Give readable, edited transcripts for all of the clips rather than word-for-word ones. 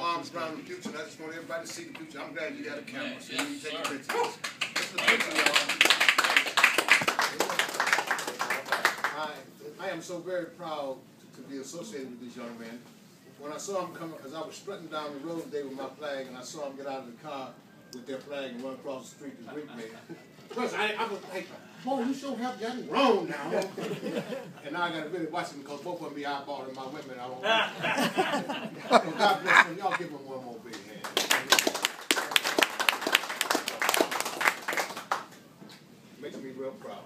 arms around the future, and I just want everybody to see the future. I'm glad you got a camera, so you can take pictures. That's the picture, y'all. I am so very proud to be associated with these young men. When I saw them come, because I was strutting down the road today with my flag, and I saw them get out of the car with their flag and run across the street to greet me. Plus, I was like, boy, you sure have got it wrong now. And now I got to really watch them because both of them be eyeballing my women. I don't so God bless them. Y'all give them one more big hand. Makes me real proud.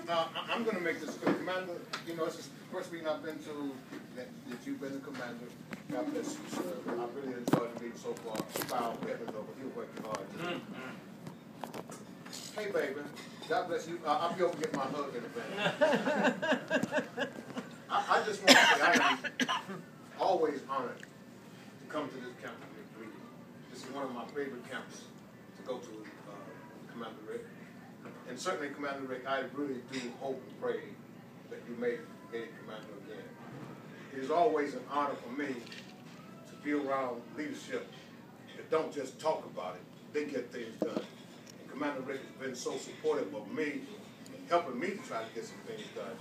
I'm going to make this good. Commander, you know, it's the first meeting I've been to that you've been the commander. God bless you, sir. I really enjoyed the meeting so far. Foul heaven though, but you're working hard. Hey, baby. God bless you. I'll be over to get my hug in a minute. I just want to say I am always honored to come to this camp and meet you. This is one of my favorite camps to go to, Commander Rick. And certainly, Commander Rick, I really do hope and pray that you make a commander again. It is always an honor for me to be around leadership that don't just talk about it, they get things done. And Commander Rick has been so supportive of me, helping me to try to get some things done.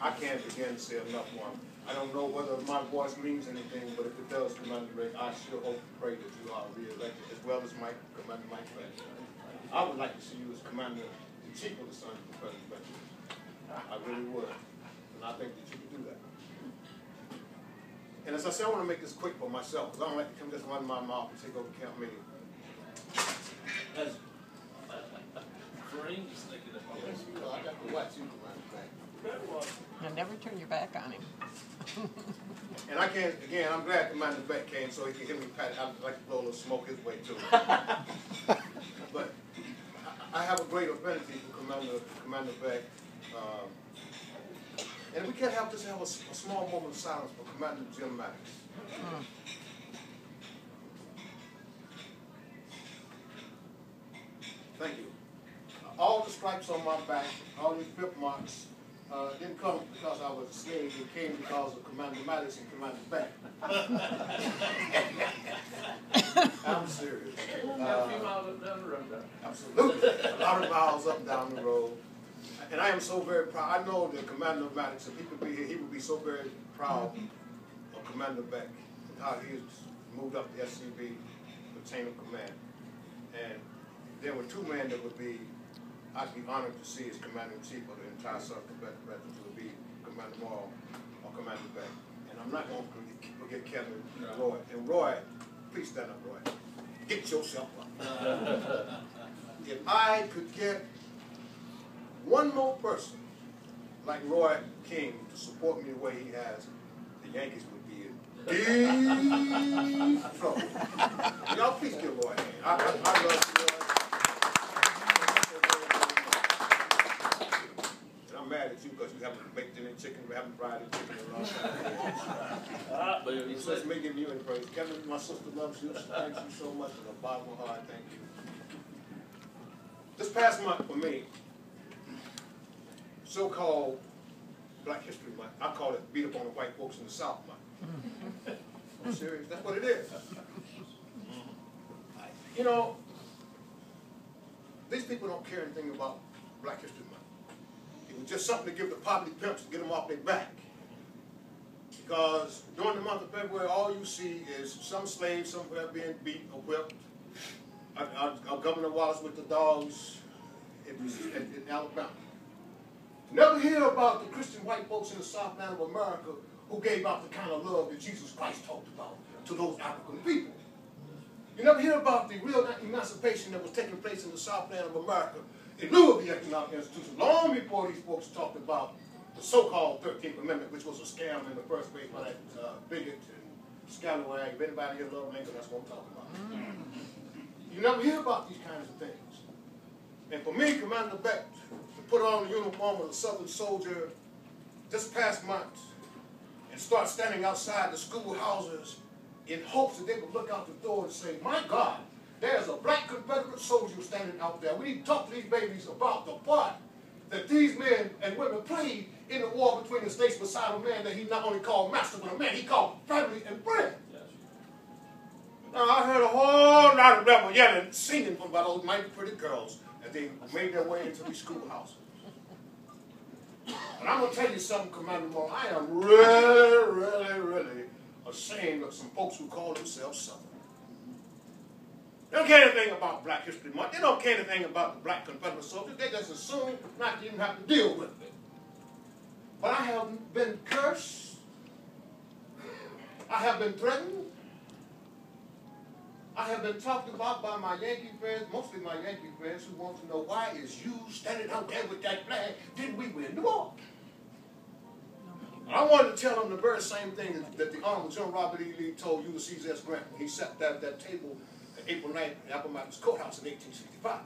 I can't begin to say enough for him. I don't know whether my voice means anything, but if it does, Commander Rick, I sure hope and pray that you are re-elected, as well as Commander Mike Fletcher. I would like to see you as Commander-in-Chief of the Sons of President Fletcher. I really would. And I think that you can do that. And as I said, I want to make this quick for myself, because I don't like to come just run my mouth and take over camp meeting. I got to watch you, Commander. And never turn your back on him. And I can't, again, I'm glad Commander Beck came so he can hear me pat. I'd like to blow a little smoke his way too. But I have a great affinity for Commander Beck. And we can't just have a small moment of silence for Commander Jim Maddox. Thank you. All the stripes on my back, all these pip marks, didn't come because I was a slave. It came because of Commander Maddox and Commander Beck. I'm serious. Absolutely. A lot of miles up and down the road. And I am so very proud. I know that Commander Maddox, if he could be here, he would be so very proud of Commander Beck and how he has moved up the SCV, the chain of command. And there were two men that would be, I'd be honored to see as Commander-in-Chief of the entire Southern Bradford-Col would be Commander Morrow or Commander Beck. And I'm not going to forget Kevin and Roy. And Roy, please stand up, Roy. Get yourself up. If I could get one more person like Roy King to support me the way he has, the Yankees would be in deep trouble. Y'all please give Roy a hand. I love Roy. And I'm mad at you because you haven't baked any chicken, you haven't fried any chicken in a long time. So it's me giving you any praise. Kevin, my sister loves you. Thank you so much from the bottom of my heart. Thank you. This past month for me, so-called Black History Month, I call it beat up on the white folks in the South month. I'm serious, that's what it is. You know, these people don't care anything about Black History Month. It was just something to give the poverty pimps to get them off their back. Because during the month of February, all you see is some slaves somewhere being beat or whipped. Our Governor Wallace with the dogs in Alabama. Never hear about the Christian white folks in the Southland of America who gave out the kind of love that Jesus Christ talked about to those African people. You never hear about the real emancipation that was taking place in the Southland of America in lieu of the economic institution, long before these folks talked about the so-called 13th Amendment, which was a scam in the first place by that bigot and scallywag. If anybody here loves Lincoln, that's what I'm talking about. You never hear about these kinds of things. And for me, Commander Beck, to put on the uniform of a Southern soldier this past month and start standing outside the schoolhouses in hopes that they would look out the door and say, my God, there's a black Confederate soldier standing out there. We need to talk to these babies about the part that these men and women played in the war between the states beside a man that he not only called master, but a man he called family and friend. Yes. Now, I heard a whole lot of rebel yelling, singing from about those mighty pretty girls as they made their way into these schoolhouses. And I'm going to tell you something, Commander Moore. I am really ashamed of some folks who call themselves Southern. They don't care anything about Black History Month. They don't care anything about the Black Confederate soldiers. They just assume not to even have to deal with it. But I have been cursed. I have been threatened. I have been talked about by my Yankee friends, mostly my Yankee friends, who want to know why is you standing out there with that flag? Didn't we win the war? I wanted to tell them the very same thing that the Honorable General Robert E. Lee told Ulysses S. Grant when he sat at that table on April 9th in Appomattox Courthouse in 1865.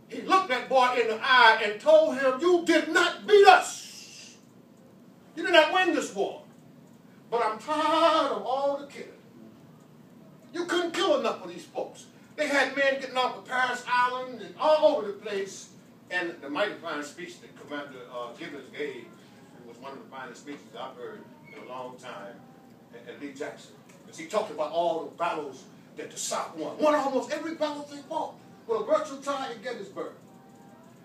He looked that boy in the eye and told him, you did not beat us. You did not win this war. But I'm tired of all the killing. You couldn't kill enough of these folks. They had men getting off of Paris Island and all over the place. And the mighty fine speech that Commander Gibbons gave, it was one of the finest speeches I've heard in a long time, at Lee Jackson. Because he talked about all the battles that the South won. Won almost every battle they fought. With a virtual tie at Gettysburg.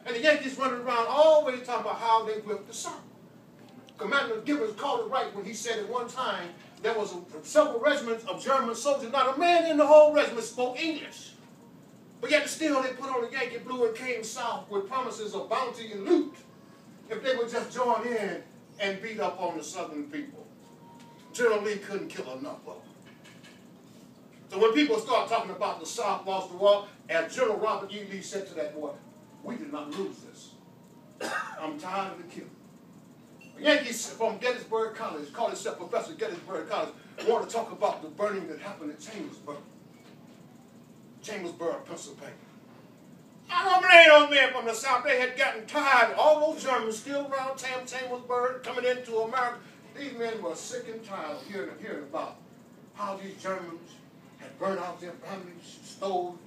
And the Yankees running around always talking about how they whipped the South. Commander Gibbons called it right when he said at one time there was several regiments of German soldiers. Not a man in the whole regiment spoke English. But yet still they put on the Yankee blue and came south with promises of bounty and loot if they would just join in and beat up on the Southern people. General Lee couldn't kill enough of them. So when people start talking about the South lost the war, as General Robert E. Lee said to that boy, we did not lose this. I'm tired of the killing. The Yankees from Gettysburg College, called himself Professor Gettysburg College, want to talk about the burning that happened at Chambersburg, Pennsylvania. I don't blame those men from the South. They had gotten tired. All those Germans still around Chambersburg coming into America. These men were sick and tired of hearing about how these Germans had burned out their families, stole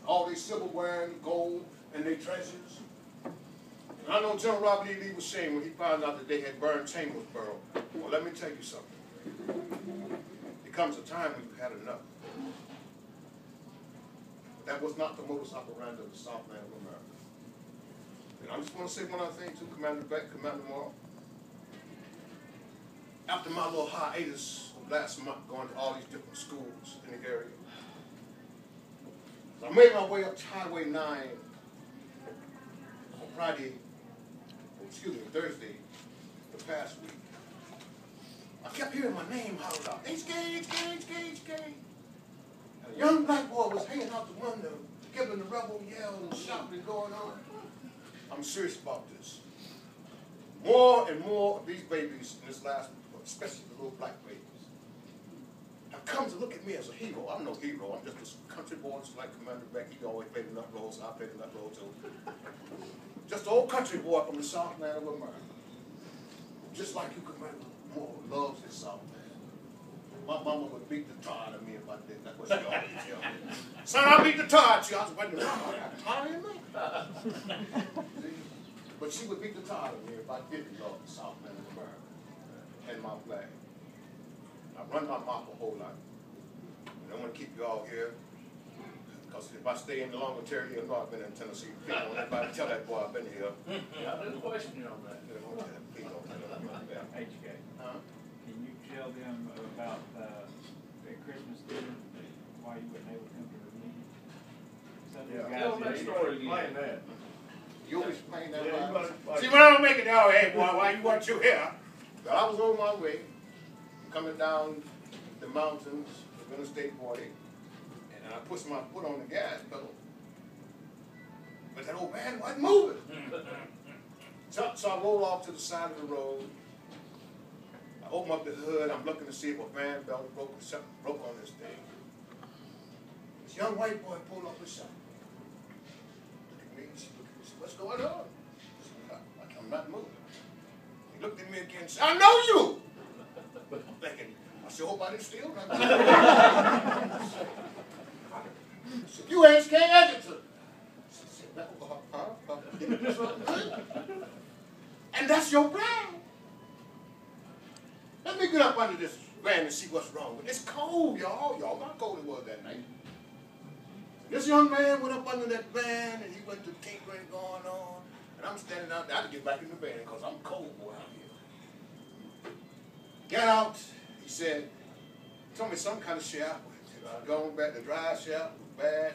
all their silverware and gold and their treasures. And I know General Robert E. Lee was ashamed when he found out that they had burned Chambersburg. Well, let me tell you something. There comes a time we've had enough. That was not the modus operandi of the Southland of America. And I just want to say one other thing to Commander Beck, Commander Moore. After my little hiatus of last month going to all these different schools in the area, I made my way up to Highway 9 on Thursday, the past week. I kept hearing my name hollered out, HK. And a young black boy was hanging out the window, giving the rebel yell and shouting going on. I'm serious about this. More and more of these babies in this last, especially the little black babies, have come to look at me as a hero. I'm no hero. I'm just a country boy, just like Commander Beck. He always played the nut role, so I played the nut role too. Just an old country boy from the Southland of America. Just like you, Commander Moore, loves his Southland. My mama would beat the tar out of me if I did. That's what she always tell me. Son, I beat the tar out of you. I was waiting to tar in me. But she would beat the tar out of me if I didn't love the Southland of America and my flag. I run my mouth a whole lot. And I want to keep you all here. Because if I stay any longer, Terry, you'll know I've been in Tennessee. Please don't everybody tell that boy I've been here. Yeah, there's a question on that. Please don't tell him. HK. Can you tell them about the Christmas dinner, why you weren't able to come to the meeting? Tell that story again. That. You always explain that. Yeah, see, when I don't make it out, hey boy, why you weren't you here? Well, I was on my way, coming down the mountains, the Interstate 40, and I pushed my foot on the gas pedal. But that old man wasn't moving. So I roll off to the side of the road. I open up the hood. I'm looking to see if a fan belt broke on this thing. This young white boy pulled up his shot. Look at me. She looked at me. She said, what's going on? I said, I'm not moving. He looked at me again and said, I know you. I'm thinking, I sure hope I didn't steal. Said, you HK Edgerton. And that's your brand. Let me get up under this band to see what's wrong with it. It's cold, y'all. Y'all know how cold it was that night. This young man went up under that van and he went to tinkering going on. And I'm standing out there. I had to get back in the van because I'm cold boy out here. Got out, he said, told me some kind of shout. Going back, the drive shout was bad.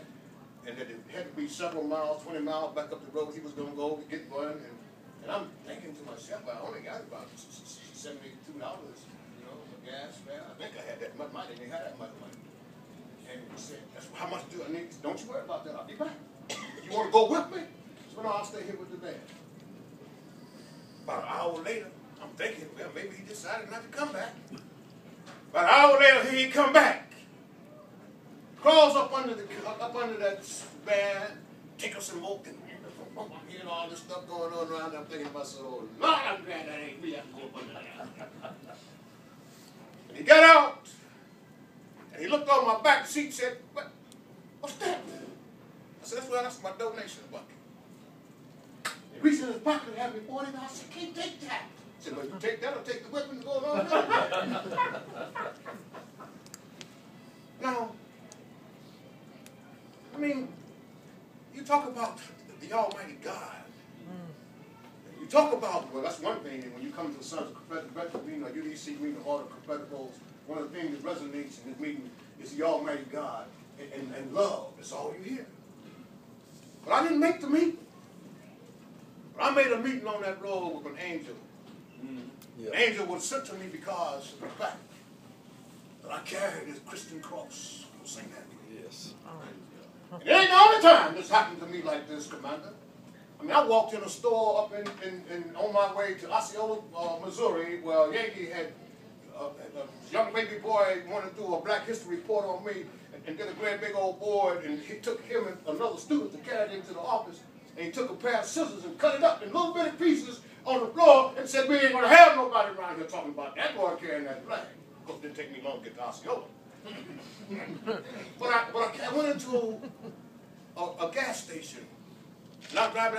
And that it had to be several miles, 20 miles back up the road he was going to go to get one. And I'm thinking to myself, I only got about $72, you know, for gas fare. I think I had that much money. They had that much money. And he said, that's how much do I need? Don't you worry about that. I'll be back. You want to go with me? So no, I'll stay here with the band. About an hour later, I'm thinking, well, maybe he decided not to come back. About an hour later, he come back. Crawls up under that van, take us some milk, and I'm hearing all this stuff going on around there. I'm thinking to myself, oh, Lord, I'm glad that ain't me. I can go up under there. And he got out, and he looked on my back seat and said, what's that? I said, that's my donation bucket. He reached in his pocket and had me $40. I said, can't take that. He said, well, you take that or take the whipping and go along with it. Now, I mean, you talk about the Almighty God. You talk about, well, that's one thing, and when you come to the Sons of Confederate Veterans meeting, or UDC meeting, or the Confederate Goals, one of the things that resonates in this meeting is the Almighty God and love. That's all you hear. But I didn't make the meeting. But I made a meeting on that road with an angel. Yeah. An angel was sent to me because of the fact that I carried this Christian cross. We'll sing that. Yes. And it ain't the only time this happened to me like this, Commander. I mean, I walked in a store up on my way to Osceola, Missouri, where Yankee had a young baby boy wanted to do a Black History report on me and did a great big old board, and he took him and another student to carry it into the office, and he took a pair of scissors and cut it up in little bitty pieces on the floor and said, we ain't going to have nobody around here talking about that boy carrying that flag. Of course, it didn't take me long to get to Osceola. But I went into a gas station, and I was driving